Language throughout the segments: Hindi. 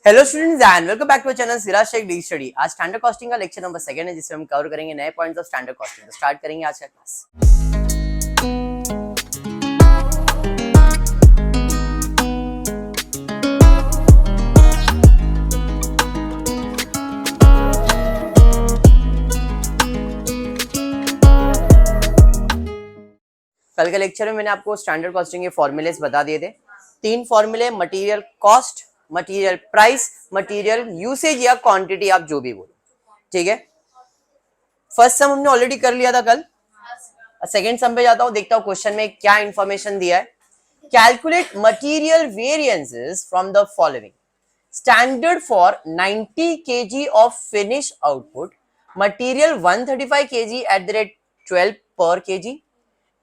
Hello students and welcome back to channel Siraj Shaikh the study. आज स्टैंडर्ड कॉस्टिंग का लेक्चर नंबर 2 है जिसमें हम कवर करेंगे नए पॉइंट्स ऑफ स्टैंडर्ड कॉस्टिंग। तो स्टार्ट करेंगे आज का क्लास। कल के लेक्चर में मैंने आपको स्टैंडर्ड कॉस्टिंग के फॉर्मूलेस बता दिए थे। 3 फॉर्मूले, material cost, material price, material usage या क्वांटिटी, आप जो भी बोलो, ठीक है। फर्स्ट सम हमने ऑलरेडी कर लिया था कल। सेकंड सम पे जाता हूं, देखता हूं क्वेश्चन में क्या इंफॉर्मेशन दिया है। Calculate material variances from the following. Standard for 90 kg of finish output, material 135 kg at the rate 12 per kg,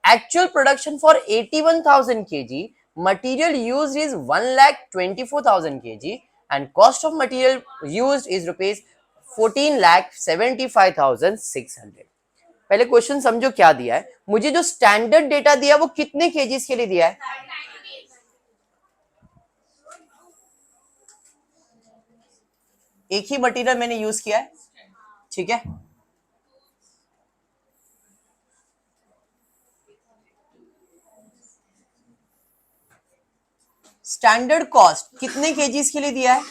actual production for 81,000 kg, material used is 1,24,000 kg and cost of material used is rupees 14,75,600। पहले क्वेश्चन समझो क्या दिया है। मुझे जो स्टैंडर्ड डेटा दिया वो कितने केजीज के लिए दिया है? एक ही मटेरियल मैंने यूज किया है, ठीक है। स्टैंडर्ड कॉस्ट कितने केजीज के लिए दिया है?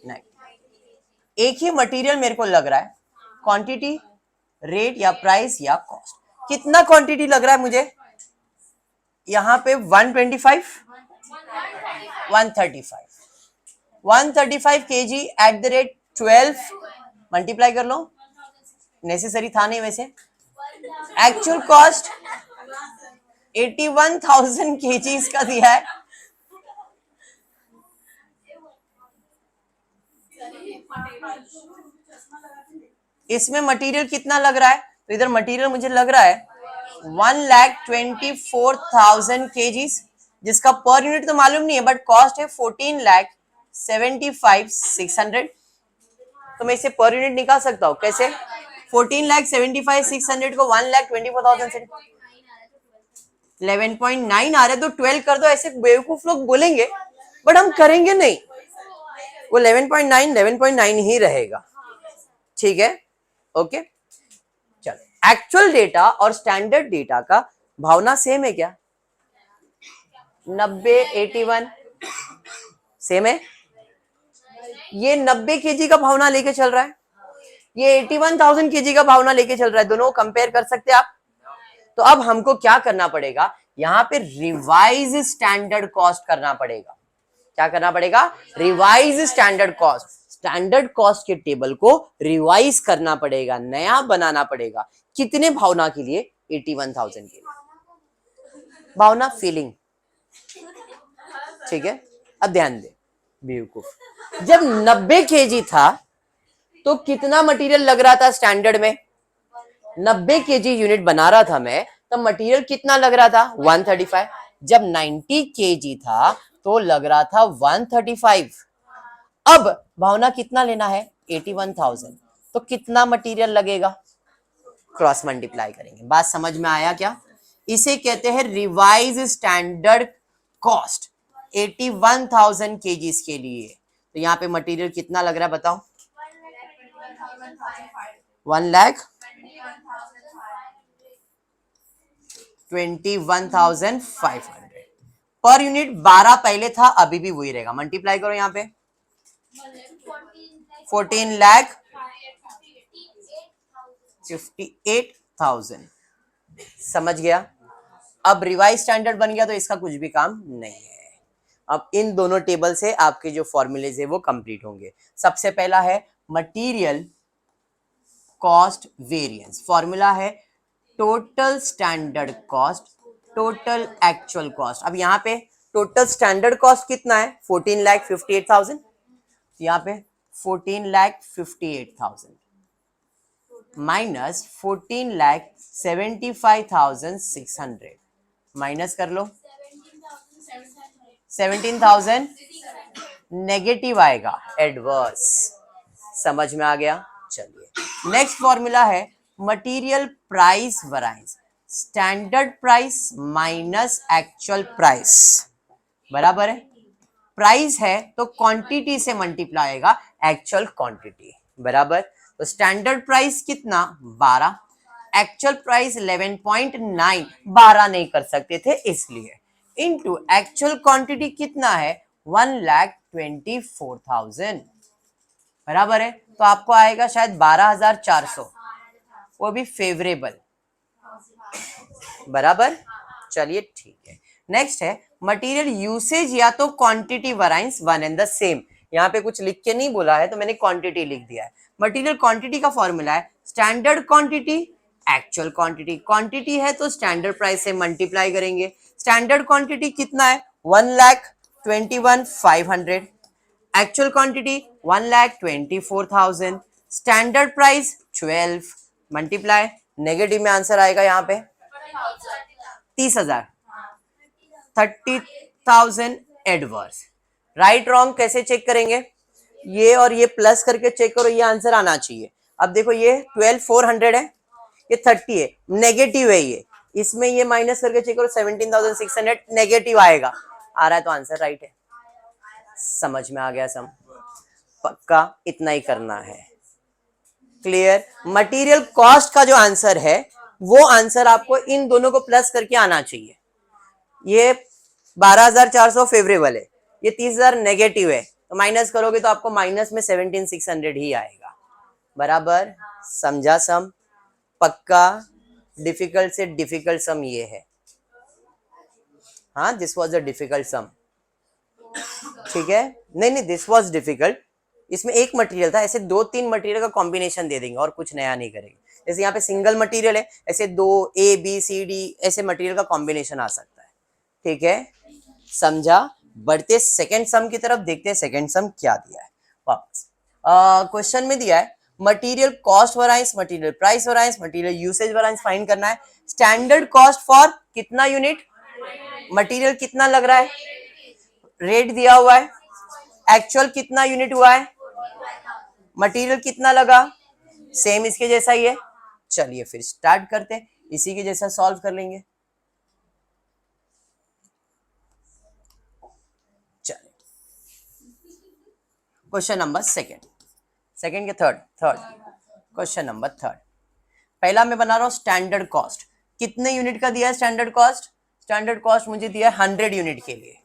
नहीं, एक ही मटेरियल मेरे को लग रहा है। क्वांटिटी, रेट या प्राइस या कॉस्ट, कितना क्वांटिटी लग रहा है मुझे? यहां पे 125, 135 kg at the rate 12, multiply कर लो, नेसेसरी था नहीं वैसे। एक्चुअल कॉस्ट 81,000 kg का दिया है। इसमें मटेरियल कितना लग रहा है? तो इधर मटेरियल मुझे लग रहा है 1,24,000 kg, जिसका पर यूनिट तो मालूम नहीं है, बट कॉस्ट है 14,75,600। तो मैं इसे पर यूनिट निकाल सकता हूं। कैसे? 14,75,600 को 1,24,000 से 11.9 आ रहा है, तो 12 कर दो। ऐसे बेवकूफ लोग बोलेंगे, बट हम करेंगे नहीं। वो 11.9 ही रहेगा, ठीक है। ओके, चलो। एक्चुअल डेटा और स्टैंडर्ड डेटा का भावना सेम है क्या? 90, 81 सेम है। ये 90 kg का भावना लेके चल रहा है, ये 81,000 kg का भावना लेके चल रहा है। दोनों कंपेयर कर सकते हैं आप। तो अब हमको क्या करना पड़ेगा? यहां पे रिवाइज स्टैंडर्ड कॉस्ट करना पड़ेगा। क्या करना पड़ेगा? Revise standard cost. Standard cost के टेबल को रिवाइज करना पड़ेगा, नया बनाना पड़ेगा। कितने भावना के लिए? 81,000 के लिए। भावना फीलिंग, ठीक है। अब ध्यान दे बेवकूफ, जब 90 kg था तो कितना मटेरियल लग रहा था स्टैंडर्ड में? 90 kg यूनिट बना रहा था मैं, तब मटेरियल कितना लग रहा था? 135। जब 90 kg था तो लग रहा था 135। अब भावना कितना लेना है? 81,000। तो कितना मटेरियल लगेगा? क्रॉस मल्टीप्लाई करेंगे। बात समझ में आया क्या? इसे कहते हैं रिवाइज स्टैंडर्ड कॉस्ट 81,000 kgs के लिए। तो यहाँ पे मटेरियल कितना लग रहा है बताओ? 1,21,500 पर यूनिट। 12 पहले था, अभी भी वही रहेगा। मल्टीप्लाई करो यहाँ पे 14,58,000। समझ गया? अब रिवाइज स्टैंडर्ड बन गया तो इसका कुछ भी काम नहीं है। अब इन दोनों टेबल से आपके जो फॉर्मूलेज है वो कंप्लीट होंगे। सबसे पहला है मटेरियल कॉस्ट वेरिएंस। फॉर्मूला है total standard cost, total actual cost. अब यहाँ पे टोटल स्टैंडर्ड कॉस्ट कितना है? 14,58,000। यहाँ पे 14,58,000 माइनस 14,75,600 माइनस कर लो 17,000 नेगेटिव आएगा, एडवर्स। समझ में आ गया? चलिए, नेक्स्ट फॉर्मूला है material price variance. Standard price minus actual price बराबर है प्राइस है तो क्वांटिटी से मल्टीप्लाई आएगा एक्चुअल क्वांटिटी, बराबर। तो स्टैंडर्ड प्राइस कितना 12, एक्चुअल प्राइस 11.9, 12 नहीं कर सकते थे इसलिए, इनटू एक्चुअल क्वांटिटी कितना है 1,24,000, बराबर है। तो आपको आएगा शायद 12,400, वो भी फेवरेबल, बराबर। चलिए ठीक है, नेक्स्ट है मटेरियल यूसेज या तो quantity वराइंस one and the same. यहाँ पे कुछ लिख के नहीं बोला है तो मैंने क्वांटिटी लिख दिया है। मटेरियल क्वांटिटी का फॉर्मूला है standard quantity actual quantity, quantity है तो स्टैंडर्ड प्राइस से मल्टीप्लाई करेंगे। स्टैंडर्ड क्वांटिटी कितना है 1,21,500, actual quantity 1,24,000, standard price 12, multiply, negative में आंसर आएगा यहाँ पे 30,000, 30,000 एडवर्स। राइट रॉन्ग कैसे चेक करेंगे, ये और ये प्लस करके चेक करो, ये आंसर आना चाहिए। अब देखो ये 12,400 है, ये 30 है, नेगेटिव है ये, इसमें ये माइनस करके चेक करो 17,600, नेगेटिव आएगा, आ रहा है तो आंसर राइट है। समझ में आ गया सम, पक्का इतना ही करना है, क्लियर। मटेरियल कॉस्ट का जो आंसर है वो आंसर आपको इन दोनों को प्लस करके आना चाहिए। ये 12,400 फेवरेबल है, ये 30,000 नेगेटिव है, तो माइनस करोगे तो आपको माइनस में 17,600 ही आएगा, बराबर। समझा सम, पक्का। डिफिकल्ट से डिफिकल्ट सम ये है, हाँ दिस वाज अ डिफिकल्ट सम, ठीक है। नहीं दिस वाज डिफिकल्ट, इसमें एक मटेरियल था, ऐसे 2-3 मटेरियल का कॉम्बिनेशन दे देंगे और कुछ नया नहीं करेंगे। जैसे यहाँ पे सिंगल मटेरियल है, ऐसे 2 A B C D ऐसे मटेरियल का कॉम्बिनेशन आ सकता है, ठीक है, समझा। बढ़ते सेकंड सम की तरफ, देखते हैं सेकंड सम क्या दिया है। वापस क्वेश्चन में दिया है material cost वराइंस, material price वराइंस, material usage वराइंस find करना है। स्टैंडर्ड कॉस्ट फॉर कितना यूनिट, मटेरियल कितना लग रहा है, रेट दिया हुआ है, एक्चुअल कितना यूनिट हुआ है, मटेरियल कितना लगा, सेम इसके जैसा ही है। चलिए फिर स्टार्ट करते हैं, इसी के जैसा सॉल्व कर लेंगे। चलिए क्वेश्चन नंबर सेकंड के थर्ड क्वेश्चन नंबर थर्ड। पहला मैं बना रहा हूं स्टैंडर्ड कॉस्ट, कितने यूनिट का दिया है स्टैंडर्ड कॉस्ट, स्टैंडर्ड कॉस्ट मुझे दिया है 100 यूनिट के लिए,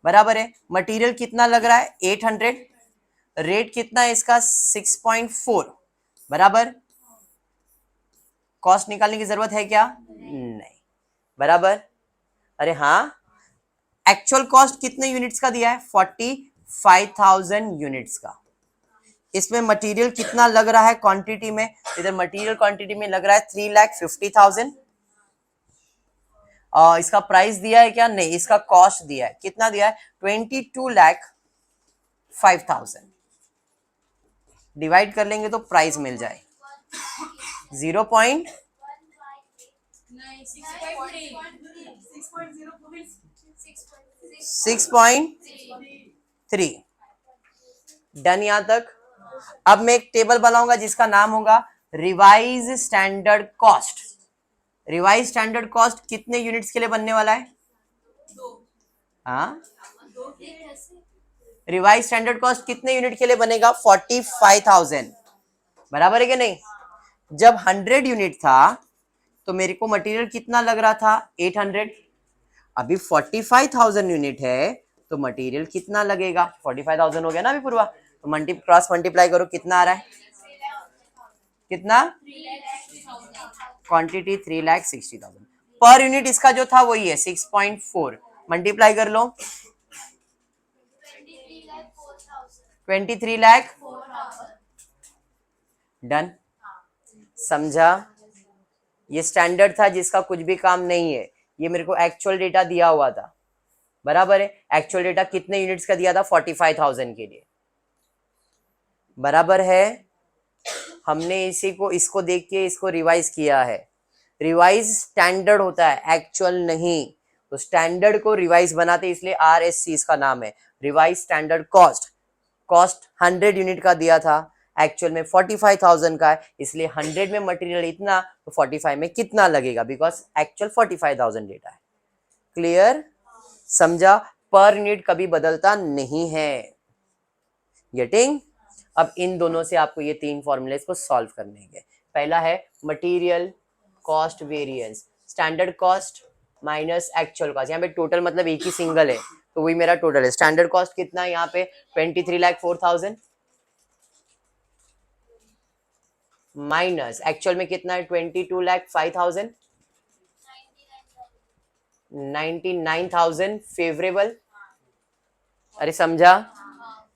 बराबर है। मटेरियल कितना लग रहा है 800, रेट कितना है इसका 6.4, बराबर। कॉस्ट निकालने की जरूरत है क्या, नहीं, बराबर। अरे हाँ, एक्चुअल कॉस्ट कितने यूनिट्स का दिया है 45,000 यूनिट्स का। इसमें मटेरियल कितना लग रहा है क्वांटिटी में, इधर मटेरियल क्वांटिटी में लग रहा है 3,50,000। इसका प्राइस दिया है क्या, नहीं, इसका कॉस्ट दिया है, कितना दिया है 22,05,000। डिवाइड कर लेंगे तो प्राइस मिल जाए 6.3। डन यहां तक। अब मैं एक टेबल बनाऊंगा जिसका नाम होगा revise standard cost. Revise standard cost कितने यूनिट्स के लिए बनने वाला है, हाँ, रिवाइज स्टैंडर्ड कॉस्ट कितने यूनिट के लिए बनेगा 45,000, बराबर है कि नहीं। जब 100 यूनिट था तो मेरे को मटेरियल कितना लग रहा था 800, अभी 45,000 यूनिट है तो मटेरियल कितना लगेगा 45,000 हो गया ना अभी पूर्वा, तो क्रॉस मल्टीप्लाई करो कितना आ रहा है, कितना, क्वांटिटी 3,60,000 पर यूनिट, इसका जो था वही है 6.4, मल्टीप्लाई कर लो 23 लाख। डन, समझा। ये स्टैंडर्ड था जिसका कुछ भी काम नहीं है, ये मेरे को एक्चुअल डेटा दिया हुआ था, बराबर है। एक्चुअल डेटा कितने यूनिट्स का दिया था 45,000 के लिए, बराबर है। हमने इसको देख के इसको रिवाइज किया है। रिवाइज स्टैंडर्ड होता है, एक्चुअल नहीं, तो स्टैंडर्ड को रिवाइज बनाते इसलिए RSC इसका नाम है, revise standard cost. Cost 100 unit का दिया था, एक्चुअल में 45,000 का है, इसलिए 100 में मटेरियल इतना तो 45 में कितना लगेगा, बिकॉज एक्चुअल 45,000 डेटा है। क्लियर, समझा। पर यूनिट कभी बदलता नहीं है। गेटिंग? अब इन दोनों से आपको ये तीन फॉर्मूले को सॉल्व करने हैं। पहला है material cost variance, standard cost minus actual cost. यहाँ पे टोटल मतलब एक ही सिंगल है तो वही मेरा टोटल है। स्टैंडर्ड कॉस्ट कितना है यहाँ पे 23,04,000 माइनस एक्चुअल में कितना है 22,05,000 99,000 फेवरेबल। अरे समझा?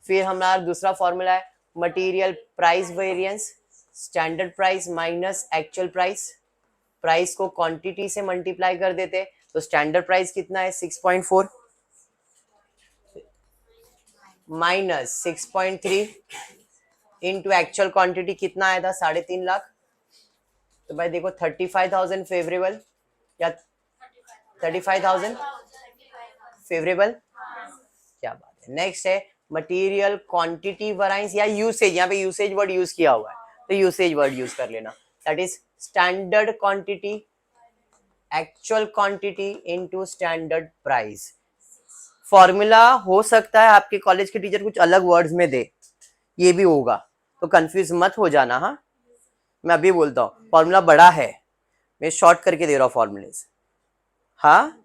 फिर हमारा दूसरा फॉर्मूला है material price variance, standard price minus actual price. Price को क्वांटिटी से मल्टीप्लाई कर देते तो स्टैंडर्ड प्राइस कितना है 6.4 माइनस 6.3 इनटू एक्चुअल क्वांटिटी कितना आया था 3.5 लाख। तो भाई देखो 35,000 फेवरेबल या 35,000 फेवरेबल। क्या बात है। नेक्स्ट है मटेरियल क्वांटिटी वैरायंस या यूसेज। यहाँ पे यूसेज वर्ड यूज किया हुआ है तो यूसेज वर्ड यूज कर लेना। That is standard quantity actual quantity into standard price. Formula हो सकता है आपके कॉलेज के टीचर कुछ अलग वर्ड्स में दे, ये भी होगा तो कंफ्यूज मत हो जाना। हाँ मैं अभी बोलता हूँ फॉर्मूला बड़ा है, मैं शॉर्ट करके दे रहा हूँ फॉर्मूलेस। हाँ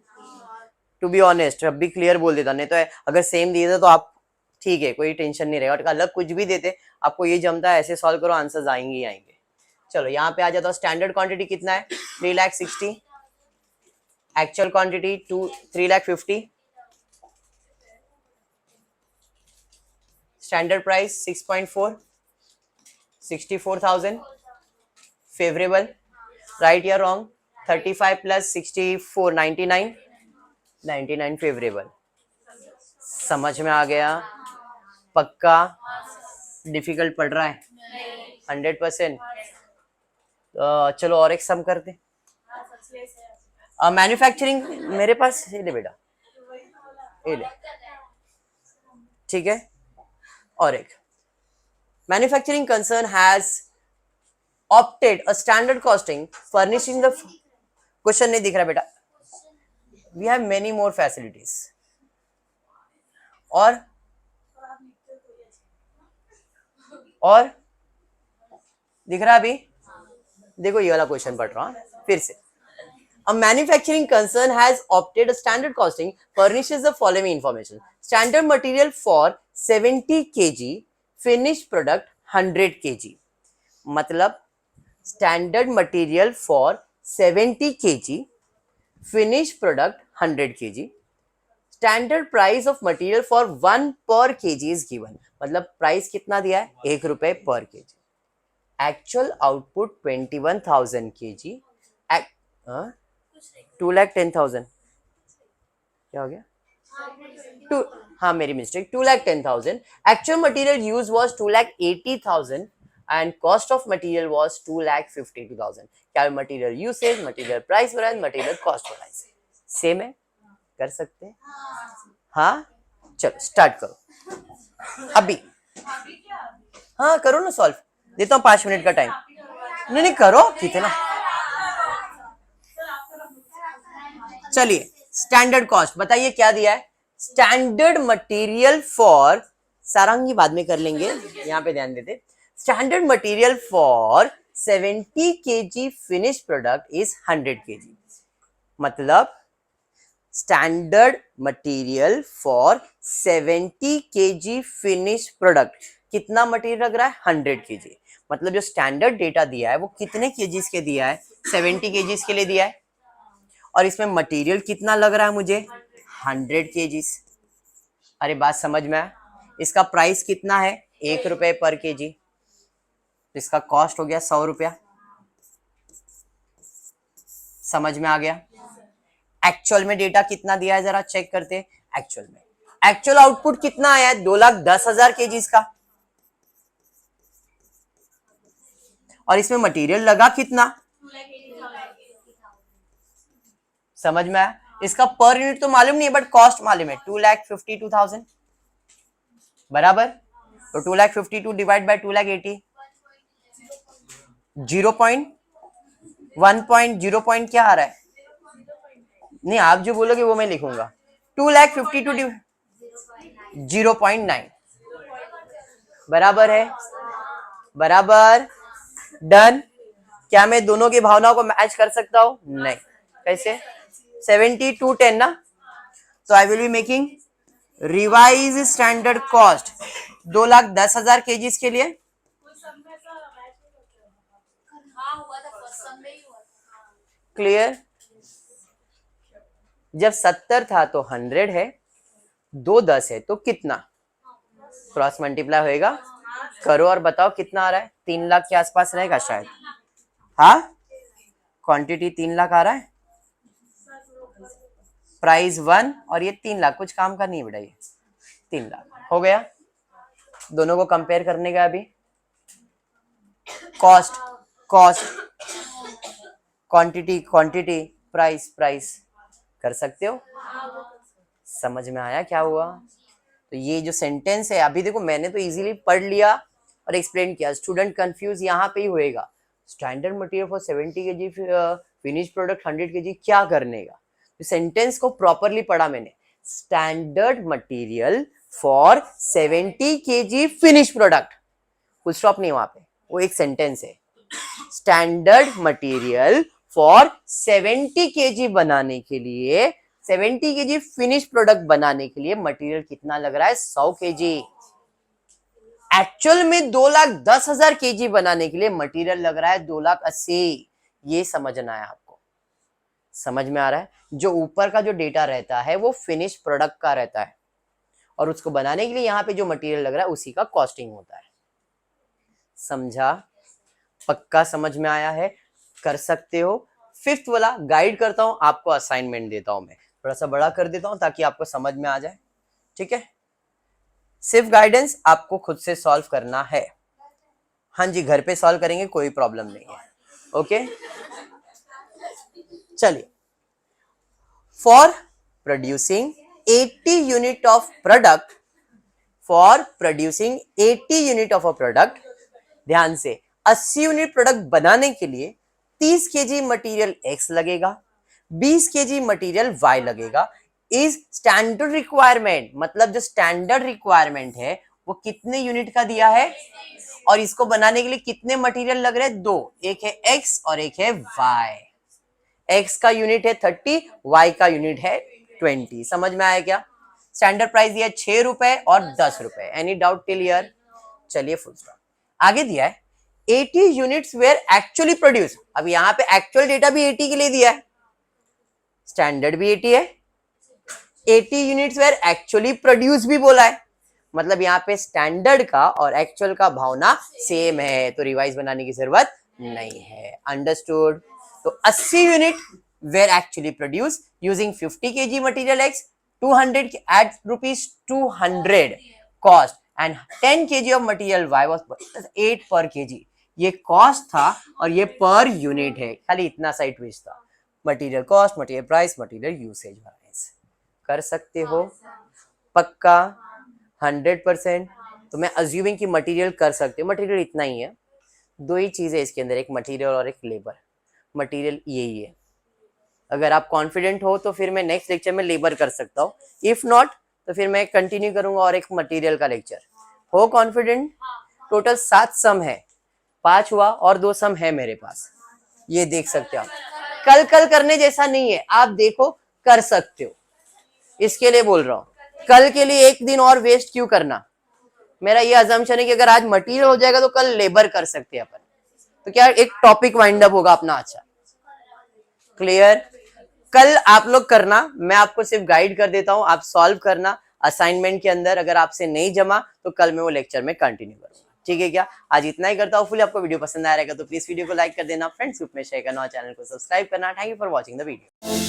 टू बी ऑनेस्ट अब भी क्लियर बोल देता, नहीं तो अगर सेम दिए थे तो आप ठीक है कोई टेंशन नहीं रहेगा, और अलग कुछ भी देते आपको ये जमता है ऐसे सॉल्व करो आंसर्स आएंगे ही आएंगे। चलो यहाँ पे आ जाता हूँ। स्टैंडर्ड क्वांटिटी कितना है 3,60,000 actual quantity 3,50,000 standard price 6.4 64,000 favourable. Right या रॉन्ग? 35 plus 64 99 favourable. समझ में आ गया? पक्का? डिफिकल्ट पड़ रहा है? 100%। चलो और एक सम करते। मैन्युफैक्चरिंग मेरे पास ये ले बेटा, ये ले, ठीक है। और एक manufacturing concern has opted a standard costing furnishing the question नहीं दिख रहा बेटा, we have many more facilities। और दिख रहा अभी? देखो ये वाला क्वेश्चन पढ़ रहा हूं फिर से। A manufacturing concern has opted a standard costing furnishes the following information. Standard material for 70 kg, finished product 100 kg। मतलब standard material for 70 kg, finished product 100 kg। Standard price of material for 1 per kg is given। मतलब प्राइस कितना दिया है 1 रुपए पर kg। Actual output 21,000 kg। 2,10,000 क्या हो गया? हाँ मेरी mistake, 2,10,000। Actual material use was 2,80,000 and cost of material was 2,52,000। क्या material usage, material price variance, material cost variance same है? कर सकते हैं? हाँ चलो स्टार्ट करो अभी। हाँ करो ना सॉल्व, देता हूँ 5 मिनट का टाइम। नहीं करो कितना। चलिए स्टैंडर्ड कॉस्ट बताइए क्या दिया है। स्टैंडर्ड मटेरियल फॉर, सारंगी बाद में कर लेंगे, यहाँ पे ध्यान देते। Standard material for 70 kg finish product is 100 kg। मतलब standard material for 70 kg finish product, कितना मटेरियल लग रहा है 100 kg। मतलब जो स्टैंडर्ड डेटा दिया है वो कितने केजीज के दिया है 70 केजीज के लिए दिया है, और इसमें मटेरियल कितना लग रहा है मुझे 100 केजीज। अरे बात समझ में आया? इसका प्राइस कितना है 1 रुपए पर केजी, इसका कॉस्ट हो गया 100 रुपया। समझ में आ गया? एक्चुअल में डेटा कितना दिया है जरा चेक करते। एक्चुअल में एक्चुअल आउटपुट कितना आया है 2,10,000 केजीज का, और इसमें मटेरियल लगा कितना, समझ में आया? इसका पर यूनिट तो मालूम नहीं है बट कॉस्ट मालूम है 2,52,000 बराबर। तो 2,52,000 डिवाइड बाय 2,80,000 0.1 क्या आ रहा है? नहीं आप जो बोलोगे वो मैं लिखूंगा। 2,52 0.9 बराबर है, बराबर, डन। क्या मैं दोनों की भावनाओं को मैच कर सकता हूं? नहीं। कैसे? 7210 ना, तो I will be making revise standard cost 2,10,000 KGs के लिए। क्लियर? जब 70 था तो 100 है, 210 है तो कितना? क्रॉस मल्टीप्लाई होएगा, करो और बताओ कितना आ रहा है। 3 लाख के आसपास रहेगा शायद। हाँ, क्वांटिटी 3 लाख आ रहा है, प्राइस 1 और ये 3 लाख, कुछ काम का नहीं बेटा, ये 3 लाख हो गया। दोनों को कंपेयर करने का अभी कॉस्ट क्वांटिटी प्राइस कर सकते हो। समझ में आया क्या हुआ? तो ये जो सेंटेंस है, अभी देखो मैंने तो इजीली पढ़ लिया और एक्सप्लेन किया, स्टूडेंट कंफ्यूज यहाँ पे ही होएगा। Standard material for 70 kg finish product 100 kg क्या करने का? तो सेंटेंस को प्रॉपरली पढ़ा मैंने, standard material for 70 kg finish product, full stop नहीं वहां पे, वो एक सेंटेंस है। स्टैंडर्ड मटेरियल फॉर 70 kg बनाने के लिए, 70 kg फिनिश प्रोडक्ट बनाने के लिए मटेरियल कितना लग रहा है? 100 kg। एक्चुअल में 2,10,000 kg बनाने के लिए मटेरियल लग रहा है 2,80,000। ये समझना है आपको। समझ में आ रहा है? जो ऊपर का जो डेटा रहता है वो फिनिश प्रोडक्ट का रहता है, और उसको बनाने के लिए यहाँ पे जो मटेरियल लग रहा है उसी का कॉस्टिंग होता है। समझा? पक्का समझ में आया है? कर सकते हो। 5th वाला गाइड करता हूं आपको, असाइनमेंट देता हूं, मैं थोड़ा सा बड़ा कर देता हूं ताकि आपको समझ में आ जाए। ठीक है, सिर्फ गाइडेंस, आपको खुद से सॉल्व करना है। हाँ जी, घर पे सॉल्व करेंगे, कोई प्रॉब्लम नहीं है। ओके, चलिए। For producing 80 unit of product, for producing 80 unit of a product, ध्यान से, 80 यूनिट प्रोडक्ट बनाने के लिए 30 kg मटेरियल X लगेगा, 20 kg मटेरियल Y लगेगा। इज स्टैंडर्ड रिक्वायरमेंट, मतलब जो स्टैंडर्ड रिक्वायरमेंट है वो कितने यूनिट का दिया है, और इसको बनाने के लिए कितने मटेरियल लग रहे हैं? 2, एक है X और एक है Y। X का यूनिट है 30, Y का यूनिट है 20। समझ में आया क्या? स्टैंडर्ड प्राइस दिया 6 रुपए और 10 रुपए। Any doubt till here? चलिए, फुल स्टॉप। आगे दिया है 80 यूनिट्स वेयर एक्चुअली प्रोड्यूस। अब यहाँ पे एक्चुअल डेटा भी 80 के लिए दिया है, स्टैंडर्ड भी 80 है, 80 यूनिट्स वेयर एक्चुअली प्रोड्यूस भी बोला है, मतलब यहाँ पे स्टैंडर्ड का और एक्चुअल का भावना सेम है, तो रिवाइज बनाने की जरूरत नहीं है। अंडरस्टूड? तो 80 unit were actually produce using 50 kg material X, 200 at ₹200 cost, and 10 kg of material Y was 8 per kg। ये कॉस्ट था और ये पर यूनिट है, खाली इतना सा ट्विस्ट था। Material cost, material price, material usage variance. कर सकते हो? पक्का 100%? तो मैं अज्यूमिंग कि मटेरियल कर सकते हो। मटेरियल इतना ही है, 2 ही चीजें इसके अंदर, एक मटेरियल और एक लेबर। मटेरियल यही है। अगर आप कॉन्फिडेंट हो तो फिर मैं नेक्स्ट लेक्चर में लेबर कर सकता हूँ, इफ नॉट तो फिर मैं कंटिन्यू करूंगा और एक मटेरियल का लेक्चर। हो कॉन्फिडेंट? टोटल 7 सम है, 5 हुआ और 2 सम है मेरे पास, ये देख सकते हो आप। कल करने जैसा नहीं है, आप देखो कर सकते हो, इसके लिए बोल रहा हूँ। कल के लिए एक दिन और वेस्ट क्यों करना? मेरा ये अजम्पशन है कि अगर आज मटेरियल हो जाएगा तो कल लेबर कर सकते हैं अपन, तो क्या एक टॉपिक वाइंड अप होगा अपना। अच्छा, क्लियर? कल आप लोग करना, मैं आपको सिर्फ गाइड कर देता हूं, आप सॉल्व करना असाइनमेंट के अंदर। अगर आपसे नहीं जमा तो कल मैं वो लेक्चर में कंटिन्यू करूंगा। ठीक है क्या? आज इतना ही करता हूँ। फुल आपको वीडियो पसंद आया रहेगा तो प्लीज वीडियो को लाइक कर देना, फ्रेंड्स ग्रुप में शेयर करना और चैनल को सब्सक्राइब करना। Thank you for watching the video.